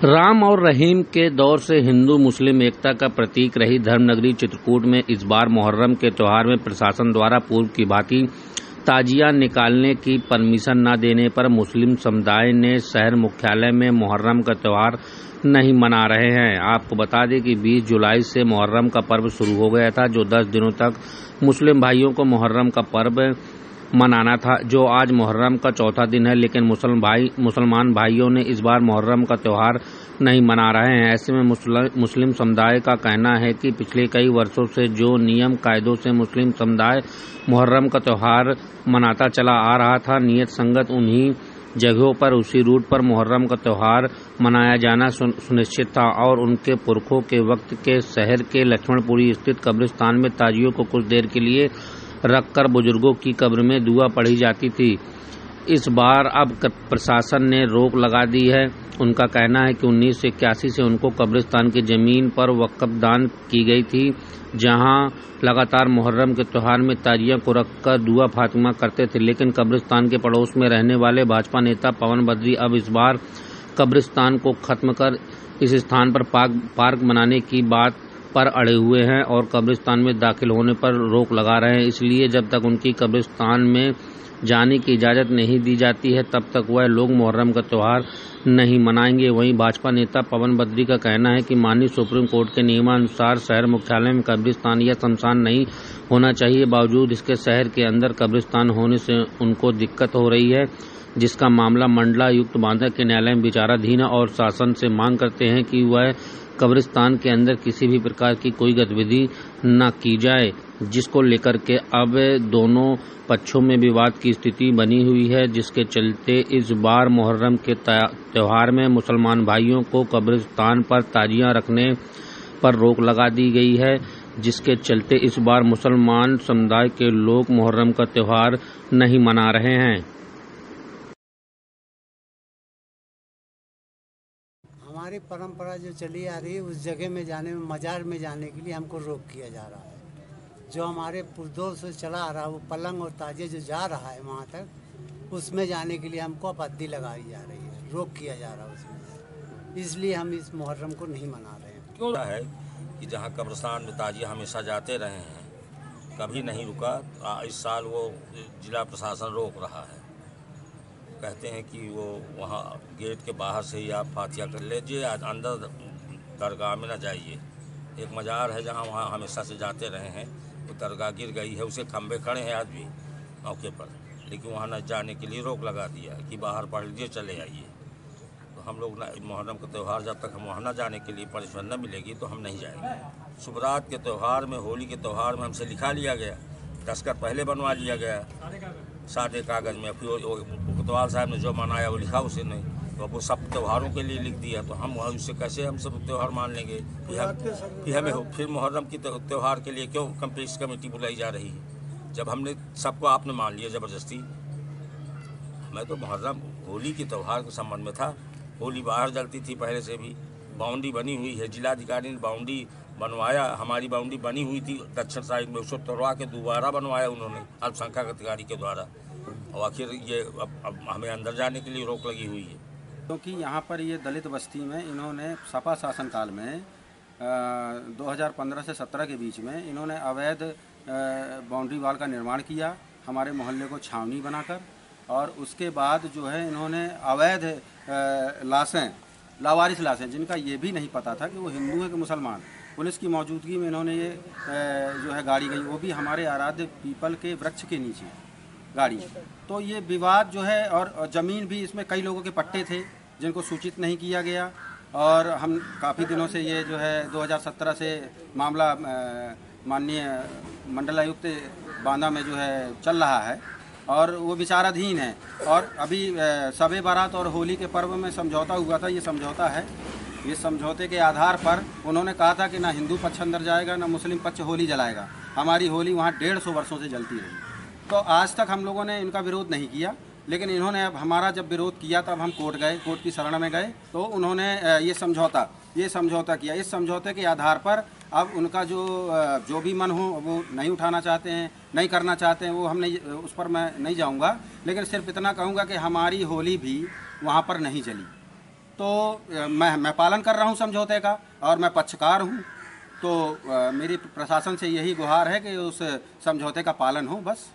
राम और रहीम के दौर से हिंदू मुस्लिम एकता का प्रतीक रही धर्मनगरी चित्रकूट में इस बार मुहर्रम के त्योहार में प्रशासन द्वारा पूर्व की भांति ताजिया निकालने की परमिशन न देने पर मुस्लिम समुदाय ने शहर मुख्यालय में मुहर्रम का त्योहार नहीं मना रहे हैं। आपको बता दें कि 20 जुलाई से मुहर्रम का पर्व शुरू हो गया था, जो 10 दिनों तक मुस्लिम भाइयों को मुहर्रम का पर्व मनाना था, जो आज मुहर्रम का चौथा दिन है। लेकिन मुसलमान भाइयों ने इस बार मुहर्रम का त्यौहार नहीं मना रहे हैं। ऐसे में मुस्लिम समुदाय का कहना है कि पिछले कई वर्षों से जो नियम कायदों से मुस्लिम समुदाय मुहर्रम का त्यौहार मनाता चला आ रहा था, नियत संगत उन्हीं जगहों पर उसी रूट पर मुहर्रम का त्यौहार मनाया जाना सुनिश्चित था और उनके पुरखों के वक्त के शहर के लक्ष्मणपुरी स्थित कब्रिस्तान में ताजियों को कुछ देर के लिए रखकर बुजुर्गों की कब्र में दुआ पढ़ी जाती थी। इस बार अब प्रशासन ने रोक लगा दी है। उनका कहना है कि 1981 से उनको कब्रिस्तान की जमीन पर वक्फ दान की गई थी, जहां लगातार मुहर्रम के त्यौहार में ताजिया को रखकर दुआ फातिमा करते थे। लेकिन कब्रिस्तान के पड़ोस में रहने वाले भाजपा नेता पवन बद्री अब इस बार कब्रिस्तान को खत्म कर इस स्थान पर पार्क बनाने की बात पर अड़े हुए हैं और कब्रिस्तान में दाखिल होने पर रोक लगा रहे हैं। इसलिए जब तक उनकी कब्रिस्तान में जाने की इजाज़त नहीं दी जाती है, तब तक वह लोग मुहर्रम का त्यौहार नहीं मनाएंगे। वहीं भाजपा नेता पवन बद्री का कहना है कि माननीय सुप्रीम कोर्ट के नियमानुसार शहर मुख्यालय में कब्रिस्तान या शमशान नहीं होना चाहिए। बावजूद इसके शहर के अंदर कब्रिस्तान होने से उनको दिक्कत हो रही है, जिसका मामला मंडलायुक्त बांदा के न्यायालय में विचाराधीन है और शासन से मांग करते हैं कि वह कब्रिस्तान के अंदर किसी भी प्रकार की कोई गतिविधि न की जाए, जिसको लेकर के अब दोनों पक्षों में विवाद की स्थिति बनी हुई है। जिसके चलते इस बार मुहर्रम के त्यौहार में मुसलमान भाइयों को कब्रिस्तान पर ताजियां रखने पर रोक लगा दी गई है, जिसके चलते इस बार मुसलमान समुदाय के लोग मुहर्रम का त्यौहार नहीं मना रहे हैं। हमारी परंपरा जो चली आ रही है, उस जगह में जाने में, मजार में जाने के लिए हमको रोक किया जा रहा है। जो हमारे पुरजोर से चला आ रहा है, वो पलंग और ताजे जो जा रहा है वहाँ तक, उसमें जाने के लिए हमको आपत्ति लगाई जा रही है, रोक किया जा रहा है उसमें। इसलिए हम इस मुहर्रम को नहीं मना रहे हैं। क्यों है कि जहाँ कब्रिस्तान में ताजिया हमेशा जाते रहे हैं, कभी नहीं रुका। इस साल वो जिला प्रशासन रोक रहा है। कहते हैं कि वो वहाँ गेट के बाहर से ही आप फातिया कर लीजिए, अंदर दरगाह में न जाइए। एक मजार है जहाँ वहाँ हमेशा से जाते रहे हैं, वो दरगाह गिर गई है, उसे खंभे खड़े हैं आज भी मौके पर, लेकिन वहाँ न जाने के लिए रोक लगा दिया कि बाहर पढ़ लीजिए, चले आइए। तो हम लोग मुहर्रम का त्यौहार जब तक हम वहाँ न जाने के लिए परमिशन न मिलेगी तो हम नहीं जाएंगे। शुभरात के त्यौहार में, होली के त्यौहार में हमसे लिखा लिया गया, दस्तखत पहले बनवा लिया गया सादे कागज़ में। फिर कोतवाल साहब ने जो मनाया वो लिखा उसे नहीं, तो वो सब त्योहारों के लिए लिख दिया, तो हम उससे कैसे हम सब त्यौहार मान लेंगे। फिर मुहर्रम की त्यौहार के लिए क्यों कंप्लीट कमेटी बुलाई जा रही है, जब हमने सबको आपने मान लिया ज़बरदस्ती। मैं तो मुहर्रम होली के त्यौहार के संबंध में था। होली बाहर जलती थी पहले से भी, बाउंड्री बनी हुई है, जिलाधिकारी ने बाउंड्री बनवाया, हमारी बाउंड्री बनी हुई थी दक्षिण साइड में, उसको तोड़वा के दोबारा बनवाया उन्होंने अल्पसंख्यक अधिकारी के द्वारा, और आखिर ये अब हमें अंदर जाने के लिए रोक लगी हुई है। क्योंकि यहाँ पर ये दलित बस्ती में इन्होंने सपा शासनकाल में 2015 से 17 के बीच में इन्होंने अवैध बाउंड्री वाल का निर्माण किया, हमारे मोहल्ले को छावनी बनाकर, और उसके बाद जो है इन्होंने अवैध लाशें, लावारिस लाशें, जिनका ये भी नहीं पता था कि वो हिंदू है कि मुसलमान, पुलिस की मौजूदगी में इन्होंने ये जो है गाड़ी गई, वो भी हमारे आराध्य पीपल के वृक्ष के नीचे गाड़ी। तो ये विवाद जो है, और ज़मीन भी इसमें कई लोगों के पट्टे थे जिनको सूचित नहीं किया गया, और हम काफ़ी दिनों से ये जो है 2017 से मामला माननीय मंडलायुक्त बांदा में जो है चल रहा है और वो विचाराधीन है। और अभी शब बारात और होली के पर्व में समझौता हुआ था, ये समझौता है। इस समझौते के आधार पर उन्होंने कहा था कि ना हिंदू पक्ष अंदर जाएगा ना मुस्लिम पक्ष होली जलाएगा। हमारी होली वहाँ 150 वर्षों से जलती रही, तो आज तक हम लोगों ने इनका विरोध नहीं किया। लेकिन इन्होंने अब हमारा जब विरोध किया तब हम कोर्ट गए, कोर्ट की शरण में गए, तो उन्होंने ये समझौता किया। इस समझौते के आधार पर अब उनका जो भी मन हो वो नहीं उठाना चाहते हैं, नहीं करना चाहते हैं, वो हम नहीं, उस पर मैं नहीं जाऊंगा। लेकिन सिर्फ इतना कहूंगा कि हमारी होली भी वहाँ पर नहीं जली। तो मैं पालन कर रहा हूँ समझौते का और मैं पक्षकार हूँ। तो मेरी प्रशासन से यही गुहार है कि उस समझौते का पालन हो बस।